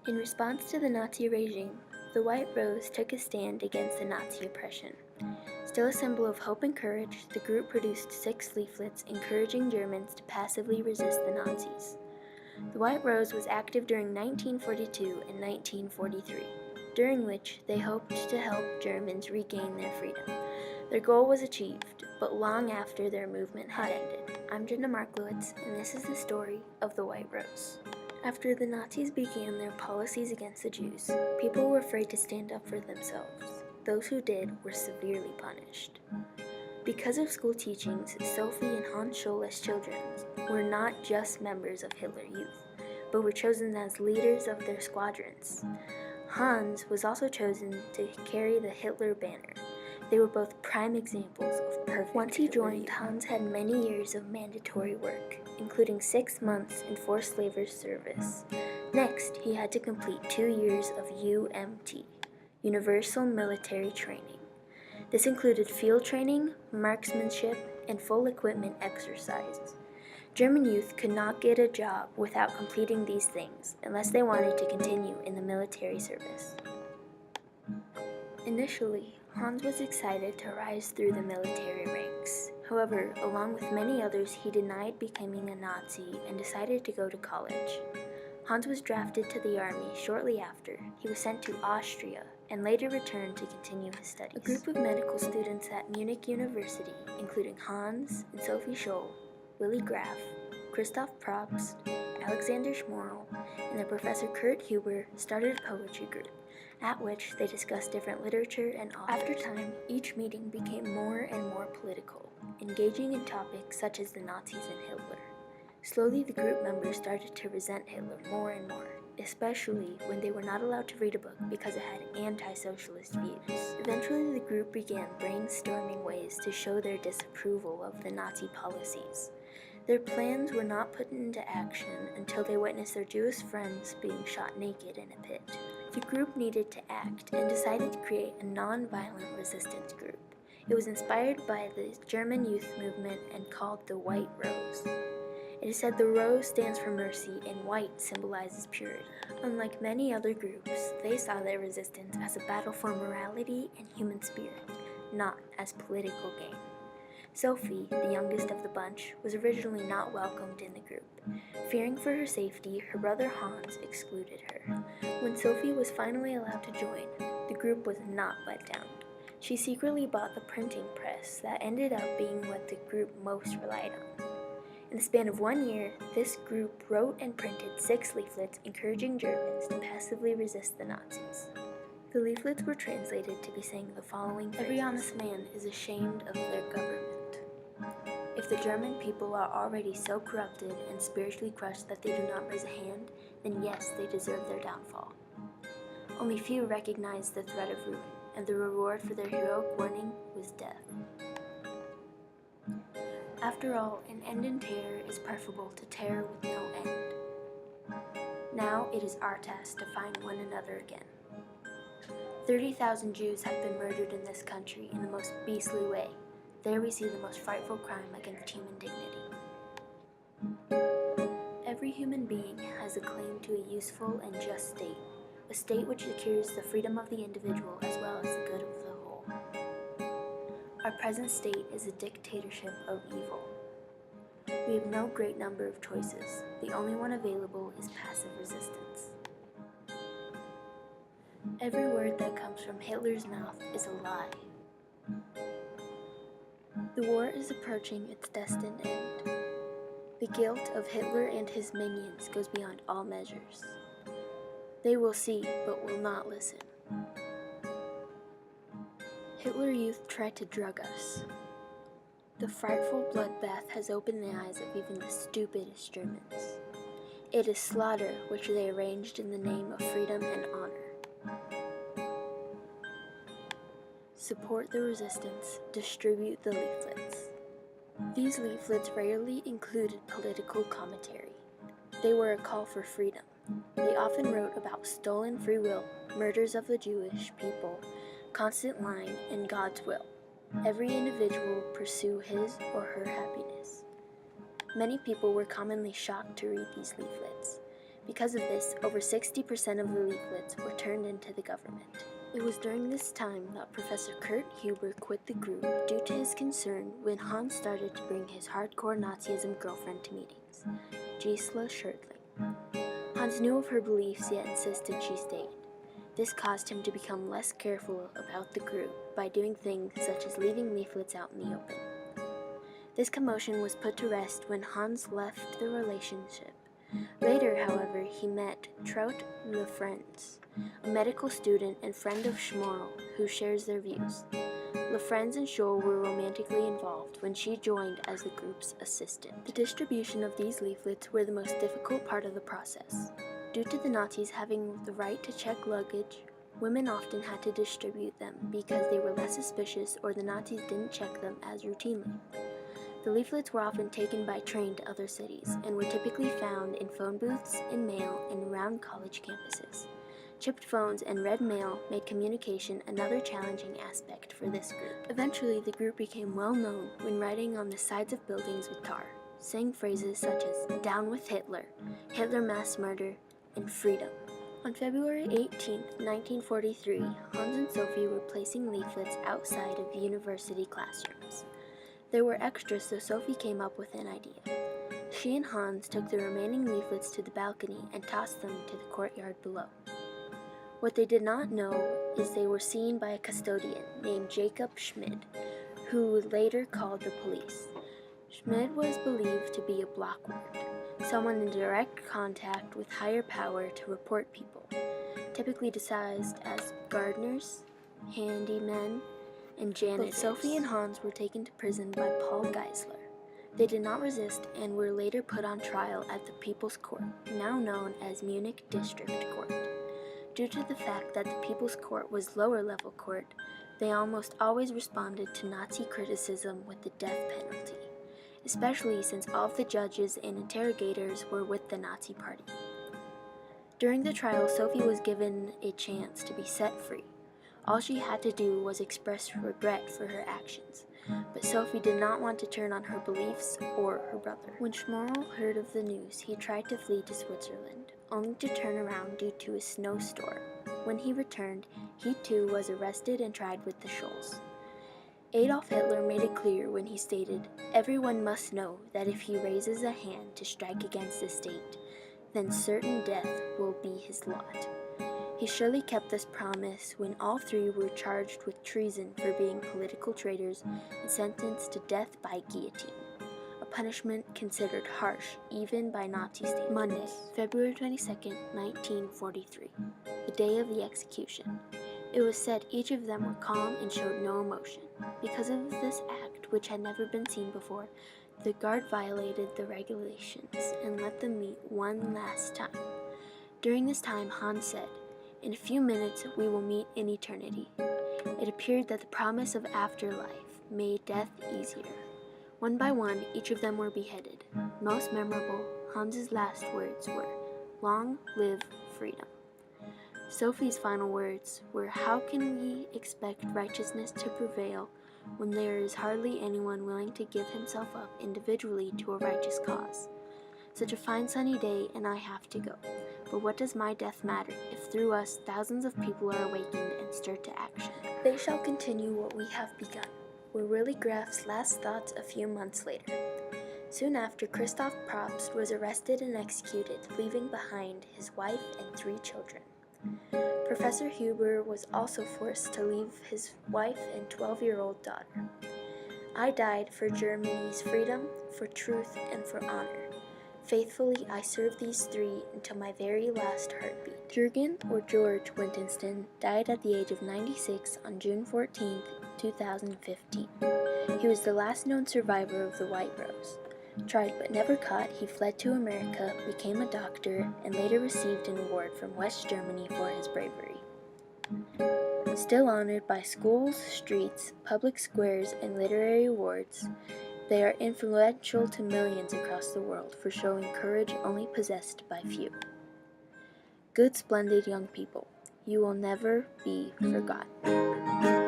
In response to the Nazi regime, the White Rose took a stand against the Nazi oppression. Still a symbol of hope and courage, the group produced 6 leaflets encouraging Germans to passively resist the Nazis. The White Rose was active during 1942 and 1943, during which they hoped to help Germans regain their freedom. Their goal was achieved, but long after their movement had ended. I'm Jenna M, and this is the story of the White Rose. After the Nazis began their policies against the Jews, people were afraid to stand up for themselves. Those who did were severely punished. Because of school teachings, Sophie and Hans Scholl as children were not just members of Hitler Youth, but were chosen as leaders of their squadrons. Hans was also chosen to carry the Hitler banner. They were both prime examples of perfect. Once he joined, Hans had many years of mandatory work, including 6 months in forced labor service. Next, he had to complete 2 years of UMT, Universal Military Training. This included field training, marksmanship, and full equipment exercises. German youth could not get a job without completing these things unless they wanted to continue in the military service. Initially, Hans was excited to rise through the military ranks. However, along with many others, he denied becoming a Nazi and decided to go to college. Hans was drafted to the army shortly after. He was sent to Austria and later returned to continue his studies. A group of medical students at Munich University, including Hans and Sophie Scholl, Willy Graf, Christoph Probst, Alexander Schmorl, and their professor Kurt Huber, started a poetry group, at which they discussed different literature and authors. After time, each meeting became more and more political, engaging in topics such as the Nazis and Hitler. Slowly, the group members started to resent Hitler more and more, especially when they were not allowed to read a book because it had anti-socialist views. Eventually, the group began brainstorming ways to show their disapproval of the Nazi policies. Their plans were not put into action until they witnessed their Jewish friends being shot naked in a pit. The group needed to act and decided to create a non-violent resistance group. It was inspired by the German youth movement and called the White Rose. It is said the rose stands for mercy and white symbolizes purity. Unlike many other groups, they saw their resistance as a battle for morality and human spirit, not as political gain. Sophie, the youngest of the bunch, was originally not welcomed in the group. Fearing for her safety, her brother Hans excluded her. When Sophie was finally allowed to join, the group was not let down. She secretly bought the printing press that ended up being what the group most relied on. In the span of 1 year, this group wrote and printed 6 leaflets encouraging Germans to passively resist the Nazis. The leaflets were translated to be saying the following phrases. Every honest man is ashamed of their government. If the German people are already so corrupted and spiritually crushed that they do not raise a hand, then yes, they deserve their downfall. Only few recognized the threat of ruin, and the reward for their heroic warning was death. After all, an end in terror is preferable to terror with no end. Now it is our task to find one another again. 30,000 Jews have been murdered in this country in the most beastly way. There we see the most frightful crime against human dignity. Every human being has a claim to a useful and just state, a state which secures the freedom of the individual as well as the good of the whole. Our present state is a dictatorship of evil. We have no great number of choices. The only one available is passive resistance. Every word that comes from Hitler's mouth is a lie. The war is approaching its destined end. The guilt of Hitler and his minions goes beyond all measures. They will see, but will not listen. Hitler Youth tried to drug us. The frightful bloodbath has opened the eyes of even the stupidest Germans. It is slaughter which they arranged in the name of freedom and honor. Support the resistance, distribute the leaflets. These leaflets rarely included political commentary. They were a call for freedom. They often wrote about stolen free will, murders of the Jewish people, constant lying, and God's will. Every individual pursue his or her happiness. Many people were commonly shocked to read these leaflets. Because of this, over 60% of the leaflets were turned into the government. It was during this time that Professor Kurt Huber quit the group due to his concern when Hans started to bring his hardcore Nazism girlfriend to meetings, Gisela Schertling. Hans knew of her beliefs yet insisted she stayed. This caused him to become less careful about the group by doing things such as leaving leaflets out in the open. This commotion was put to rest when Hans left the relationship. Later, however, he met Trout Lefrenz, a medical student and friend of Schmorl, who shares their views. Lefrenz and Scholl were romantically involved when she joined as the group's assistant. The distribution of these leaflets were the most difficult part of the process. Due to the Nazis having the right to check luggage, women often had to distribute them because they were less suspicious or the Nazis didn't check them as routinely. The leaflets were often taken by train to other cities and were typically found in phone booths, in mail, and around college campuses. Chipped phones and red mail made communication another challenging aspect for this group. Eventually, the group became well known when writing on the sides of buildings with tar, saying phrases such as "Down with Hitler," "Hitler mass murder," and "Freedom." On February 18, 1943, Hans and Sophie were placing leaflets outside of university classrooms. There were extras, so Sophie came up with an idea. She and Hans took the remaining leaflets to the balcony and tossed them to the courtyard below. What they did not know is they were seen by a custodian named Jacob Schmid, who later called the police. Schmid was believed to be a blockward, someone in direct contact with higher power to report people, typically disguised as gardeners, handymen, and janitors. Sophie and Hans were taken to prison by Paul Geisler. They did not resist and were later put on trial at the People's Court, now known as Munich District Court. Due to the fact that the People's Court was lower-level court, they almost always responded to Nazi criticism with the death penalty, especially since all of the judges and interrogators were with the Nazi Party. During the trial, Sophie was given a chance to be set free. All she had to do was express regret for her actions, but Sophie did not want to turn on her beliefs or her brother. When Schmorl heard of the news, he tried to flee to Switzerland, only to turn around due to a snowstorm. When he returned, he too was arrested and tried with the Scholls. Adolf Hitler made it clear when he stated, "Everyone must know that if he raises a hand to strike against the state, then certain death will be his lot." He surely kept this promise when all three were charged with treason for being political traitors and sentenced to death by guillotine, a punishment considered harsh even by Nazi states. Monday, February 22, 1943, the day of the execution. It was said each of them were calm and showed no emotion. Because of this act, which had never been seen before, the guard violated the regulations and let them meet one last time. During this time, Hans said, "In a few minutes, we will meet in eternity." It appeared that the promise of afterlife made death easier. One by one, each of them were beheaded. Most memorable, Hans's last words were, "Long live freedom." Sophie's final words were, "How can we expect righteousness to prevail when there is hardly anyone willing to give himself up individually to a righteous cause? Such a fine sunny day, and I have to go. But what does my death matter if through us thousands of people are awakened and stirred to action? They shall continue what we have begun," were Willy Graf's last thoughts a few months later. Soon after, Christoph Probst was arrested and executed, leaving behind his wife and 3 children. Professor Huber was also forced to leave his wife and 12-year-old daughter. "I died for Germany's freedom, for truth, and for honor. Faithfully, I served these 3 until my very last heartbeat." Jürgen, or George Wittgenstein, died at the age of 96 on June 14, 2015. He was the last known survivor of the White Rose. Tried but never caught, he fled to America, became a doctor, and later received an award from West Germany for his bravery. Still honored by schools, streets, public squares, and literary awards, they are influential to millions across the world for showing courage only possessed by few. Good, splendid young people, you will never be forgotten.